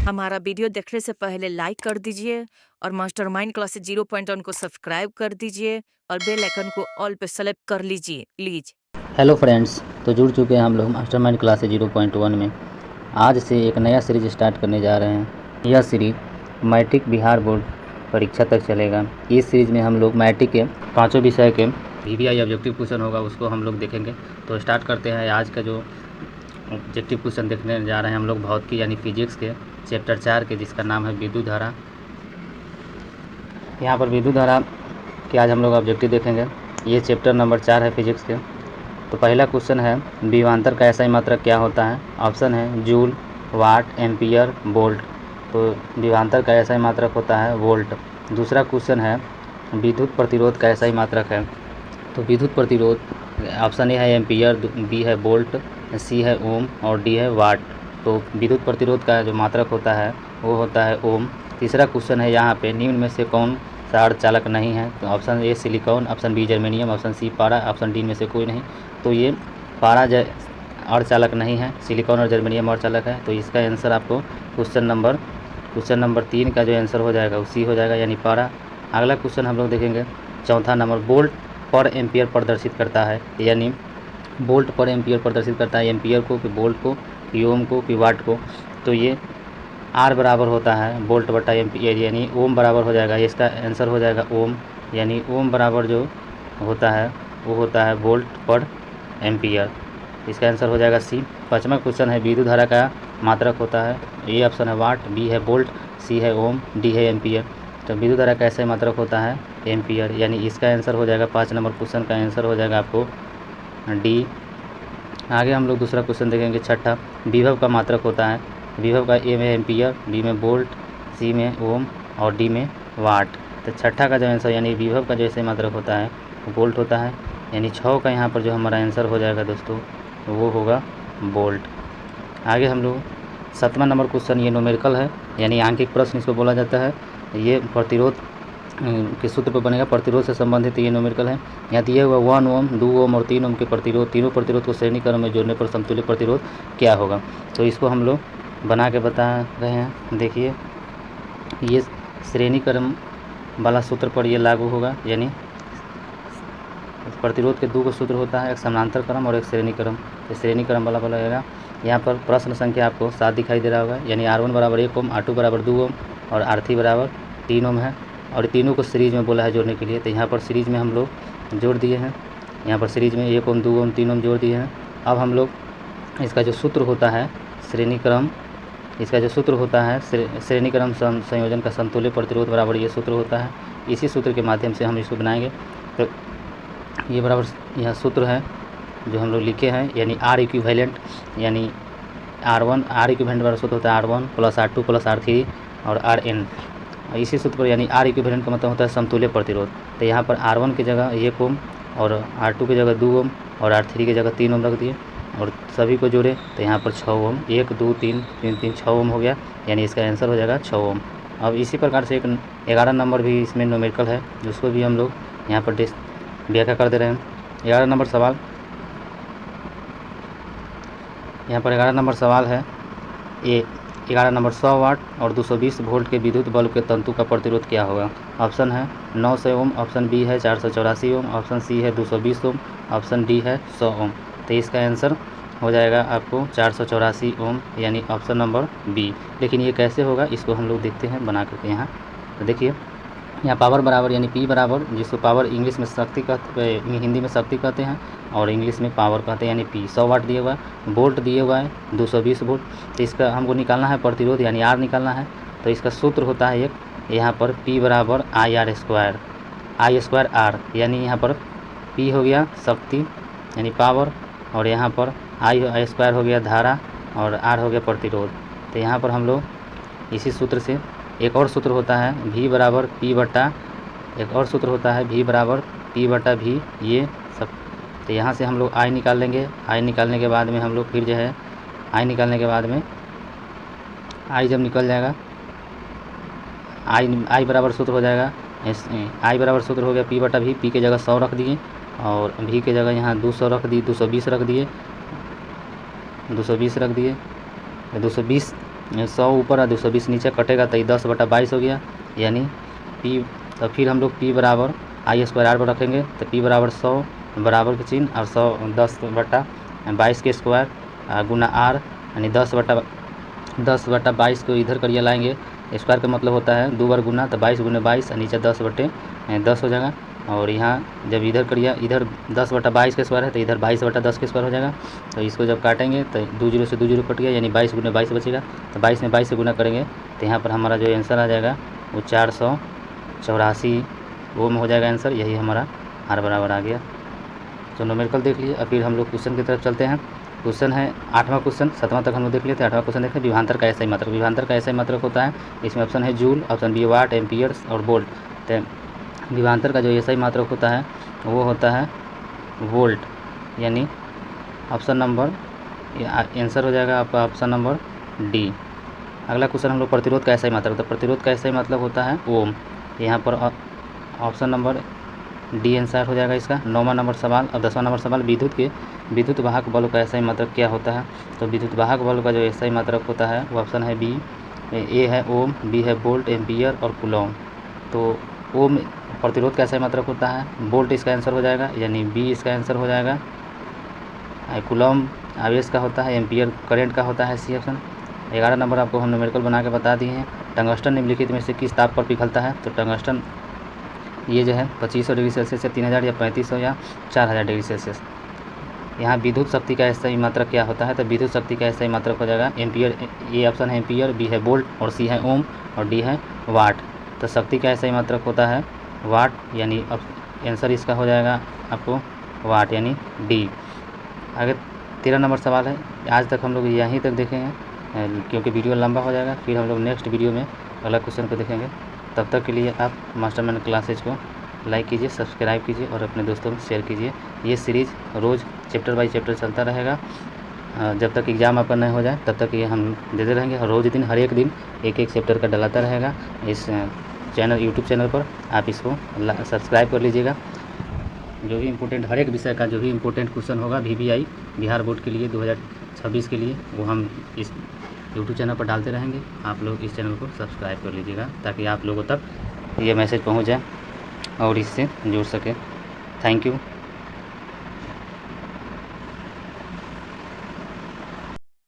हमारा वीडियो देखने से पहले लाइक कर दीजिए और मास्टरमाइंड क्लासेस 0.1 को सब्सक्राइब कर दीजिए और बेल आइकन को ऑल पे सेलेक्ट कर लीजिए प्लीज। हेलो फ्रेंड्स, तो जुड़ चुके हैं हम लोग मास्टरमाइंड क्लासेस 0.1 में। आज से एक नया सीरीज स्टार्ट करने जा रहे हैं। यह सीरीज मैट्रिक बिहार बोर्ड परीक्षा तक चलेगा। इस सीरीज में हम लोग मैट्रिक के पाँचों विषय के VVI ऑब्जेक्टिव क्वेश्चन होगा, उसको हम लोग देखेंगे। तो स्टार्ट करते हैं। आज का जो ऑब्जेक्टिव क्वेश्चन देखने जा रहे हैं हम लोग भौतिकी यानी फिजिक्स के चैप्टर 4 के, जिसका नाम है विद्युत धारा। यहाँ पर विद्युत धारा के आज हम लोग ऑब्जेक्टिव देखेंगे। ये चैप्टर नंबर 4 है फिजिक्स के। तो पहला क्वेश्चन है, विभवांतर का SI मात्रक क्या होता है? ऑप्शन है जूल, वाट, एम्पियर, वोल्ट। तो विभवांतर का SI मात्रक होता है वोल्ट। दूसरा क्वेश्चन है, विद्युत प्रतिरोध का SI मात्रक है। तो विद्युत प्रतिरोध ऑप्शन ए है एम्पियर, बी है वोल्ट, सी है ओम और डी है वाट। तो विद्युत प्रतिरोध का जो मात्रक होता है वो होता है ओम। तीसरा क्वेश्चन है, यहाँ पे निम्न में से कौन सा अर्धचालक नहीं है? तो option A silicon, option B germanium, option C पारा, ऑप्शन डी में से कोई नहीं। तो ये पारा अर्धचालक नहीं है, सिलिकॉन और जर्मेनियम अर्धचालक है। तो इसका आंसर आपको क्वेश्चन नंबर 3 का जो आंसर हो जाएगा वो सी हो जाएगा, यानी पारा। अगला क्वेश्चन हम लोग देखेंगे, चौथा नंबर, वोल्ट पर एम्पियर प्रदर्शित करता है, यानी वोल्ट पर एम्पियर प्रदर्शित करता है एम्पियर को कि वोल्ट को कि ओम को कि वाट को। तो ये आर बराबर होता है वोल्ट बटा एम्पियर, यानी ओम बराबर हो जाएगा। इसका आंसर हो जाएगा ओम, यानी ओम बराबर जो होता है वो होता है वोल्ट पर एम्पियर। इसका आंसर हो जाएगा सी। पाँचवा क्वेश्चन है, विद्युत धारा का मात्रक होता है। ए ऑप्शन है वाट, बी है वोल्ट, सी है ओम, डी है एम्पियर। तो विद्युत धारा का SI मात्रक होता है एम्पियर, यानी इसका आंसर हो जाएगा 5 नंबर क्वेश्चन का आंसर हो जाएगा आपको डी। आगे हम लोग दूसरा क्वेश्चन देखेंगे, छठा, विभव का मात्रक होता है। विभव का ए में एम्पियर, बी में वोल्ट, सी में ओम और डी में वाट। तो छठा का जो आंसर यानी विभव का जो SI मात्रक होता है वो वोल्ट होता है, यानी 6 का यहाँ पर जो हमारा आंसर हो जाएगा दोस्तों वो होगा वोल्ट। आगे हम लोग 7वां नंबर क्वेश्चन, ये न्यूमेरिकल है, यानी आंकिक प्रश्न इसको बोला जाता है। ये प्रतिरोध के सूत्र पर बनेगा, प्रतिरोध से संबंधित ये न्यूमेरिकल है। यहाँ दिया हुआ 1 ओम, 2 ओम और 3 ओम के प्रतिरोध, तीनों प्रतिरोध को श्रेणी क्रम में जोड़ने पर समतुल्य प्रतिरोध क्या होगा? तो इसको हम लोग बना के बता रहे हैं। देखिए, ये श्रेणी क्रम वाला सूत्र पर ये लागू होगा, यानी प्रतिरोध के 2 सूत्र होता है, एक समानांतर क्रम और एक श्रेणी क्रम। तो श्रेणी क्रम वाला बोलेगा। यहाँ पर प्रश्न संख्या आपको 7 दिखाई दे रहा होगा, यानी R1 बराबर 1 ओम, R2 बराबर 2 ओम और R3 बराबर 3 ओम है। और तीनों को सीरीज में बोला है जोड़ने के लिए। तो यहाँ पर सीरीज में हम लोग जोड़ दिए हैं। यहाँ पर सीरीज में 1 ओम, 2 ओम, 3 ओम जोड़ दिए हैं। अब हम लोग इसका जो सूत्र होता है श्रेणी क्रम, इसका जो सूत्र होता है श्रेणी क्रम संयोजन का समतुल्य प्रतिरोध बराबर ये सूत्र होता है। इसी सूत्र के माध्यम से हम इसको बनाएंगे। तो ये बराबर यह सूत्र है जो हम लोग लिखे हैं, यानी R इक्विवेलेंट, यानी R इक्विवेलेंट वाला सूत्र होता है R1 + R2 + R3 और Rn। इसी सूत्र पर, यानी R इक्विवेलेंट का मतलब होता है समतुल्य प्रतिरोध। तो यहाँ पर R1 की जगह 1 ओम और R2 की जगह 2 ओम और R3 की जगह 3 ओम रख दिए और सभी को जोड़े तो यहाँ पर 6 ओम, 1 2 3 3 3 6 ओम हो गया, यानी इसका आंसर हो जाएगा 6 ओम। अब इसी प्रकार से एक 11 नंबर भी इसमें न्यूमेरिकल है, जिसको भी हम लोग यहाँ पर व्याख्या कर दे रहे हैं। 11 नंबर सवाल, यहाँ पर 11 नंबर सवाल है, ये 11 नंबर, 100 वाट और 220 वोल्ट के विद्युत बल्ब के तंतु का प्रतिरोध क्या होगा? ऑप्शन है 900 ओम, ऑप्शन बी है 484 ओम, ऑप्शन सी है 220 ओम, ऑप्शन डी है 100 ओम। तो इसका आंसर हो जाएगा आपको 484 ओम, यानी ऑप्शन नंबर बी। लेकिन ये कैसे होगा इसको हम लोग देखते हैं बना करके यहाँ। तो देखिए, यहाँ पावर बराबर, यानी P बराबर, जिसको पावर इंग्लिश में शक्ति कहते, हिंदी में शक्ति कहते हैं और इंग्लिश में पावर कहते हैं, यानी P 100 वाट दिया हुआ है, वोल्ट दिए हुआ है 220 वोल्ट। तो इसका हमको निकालना है प्रतिरोध, यानी R निकालना है। तो इसका सूत्र होता है एक, यहाँ पर P बराबर I² R, यानी यहाँ पर P हो गया शक्ति यानी पावर और यहाँ पर I² हो गया धारा और R हो गया प्रतिरोध। तो यहाँ पर हम लोग इसी सूत्र से, एक और सूत्र होता है V बराबर P बटा, एक और सूत्र होता है V बराबर P बटा V, ये सब। तो यहाँ से हम लोग I निकाल लेंगे। I निकालने के बाद में हम लोग फिर जो है I निकालने के बाद में I जब निकल जाएगा, I बराबर सूत्र हो जाएगा, I बराबर सूत्र हो गया P बटा V। P की जगह 100 रख दिए और V की जगह यहाँ 200 रख दिए, 220 रख दिए, 220 रख दिए। 220 100 ऊपर और 220 नीचे कटेगा तो ये 10/22 हो गया, यानी P। तो फिर हम लोग P बराबर I स्क्वायर R पर रखेंगे तो P बराबर 100 बराबर के चिन्ह और 100 10/22 के स्क्वायर गुना R, यानी 10/22 को इधर करिए लाएंगे। स्क्वायर का मतलब होता है 2 बार गुना, तो 22 गुने 22 और नीचे 10/10 हो जाएगा। और यहाँ जब इधर करिए, इधर 10/22 के स्क्वायर है तो इधर 22/10 के स्क्वायर हो जाएगा। तो इसको जब काटेंगे तो 2 जीरो से 2 जीरो कट गया, यानी 22 गुने 22 बचेगा। तो 22 में 22 से गुना करेंगे तो यहाँ पर हमारा जो आंसर आ जाएगा वो 484 ओम हो जाएगा आंसर। यही हमारा R बराबर आ गया। तो न्यूमेरिकल देख लीजिए। अब फिर हम लोग क्वेश्चन की तरफ चलते हैं। क्वेश्चन है 8वां क्वेश्चन, 7वां तक हम लोग देख लेते हैं। 8वां क्वेश्चन देखें, विभवांतर का एसआई मात्रक। विभवांतर का एसआई मात्रक होता है, इसमें ऑप्शन है जूल, ऑप्शन बी वाट, एम्पियर और वोल्ट। तो विभवांतर का जो एसआई मात्रक होता है वो होता है वोल्ट, यानी ऑप्शन नंबर आंसर हो जाएगा आपका ऑप्शन नंबर डी। अगला क्वेश्चन हम लोग प्रतिरोध का एसआई मात्रक। तो प्रतिरोध का एसआई मतलब होता है ओम। यहाँ पर ऑप्शन नंबर डी आंसर हो जाएगा इसका। 9वां नंबर सवाल। और 10वां नंबर सवाल, विद्युत वाहक बल का एसआई मात्रक क्या होता है। तो विद्युत वाहक बल का जो एसआई मात्रक होता है वो ऑप्शन है बी। ए है ओम, बी है वोल्ट, एम्पियर और कूलॉम। तो ओम प्रतिरोध का एसआई मात्रक होता है, वोल्ट इसका आंसर हो जाएगा, यानी बी इसका आंसर हो जाएगा। कूलॉम आवेश का होता है, एम्पियर करंट का होता है, सी ऑप्शन। 11 नंबर आपको हम न्यूमेरिकल बना के बता दिए हैं। टंगस्टन निम्नलिखित में से किस ताप पर पिघलता है। तो टंगस्टन ये जो है 2500 डिग्री सेल्सियस या 3000 या 3500 या 4000 डिग्री सेल्सियस। यहाँ विद्युत शक्ति का एसआई मात्रक क्या होता है। तो विद्युत शक्ति का एसआई मात्रक हो जाएगा एम्पियर। ए ऑप्शन है एम्पियर, बी है वोल्ट और सी है ओम और डी है वाट। तो शक्ति का एसआई मात्रक होता है वाट, यानी आंसर इसका हो जाएगा आपको वाट, यानी डी। आगे 13 नंबर सवाल है। आज तक हम लोग यहीं तक देखेंगे क्योंकि वीडियो लंबा हो जाएगा। फिर हम लोग नेक्स्ट वीडियो में अगला क्वेश्चन को देखेंगे। तब तक के लिए आप मास्टरमाइंड क्लासेज को लाइक कीजिए, सब्सक्राइब कीजिए और अपने दोस्तों में शेयर कीजिए। ये सीरीज़ रोज़ चैप्टर बाय चैप्टर चलता रहेगा। जब तक एग्ज़ाम आपका नहीं हो जाए तब तक ये हम देते रहेंगे। और रोज़ दिन हर एक दिन एक एक चैप्टर का डलाता रहेगा इस चैनल यूट्यूब चैनल पर। आप इसको सब्सक्राइब कर लीजिएगा। जो भी इम्पोर्टेंट हर एक विषय का जो भी इम्पोर्टेंट क्वेश्चन होगा VVI बिहार बोर्ड के लिए 2026 के लिए, वो हम इस यूट्यूब चैनल पर डालते रहेंगे। आप लोग इस चैनल को सब्सक्राइब कर लीजिएगा ताकि आप लोगों तक ये मैसेज पहुंच जाए और इससे जुड़ सके। Thank you.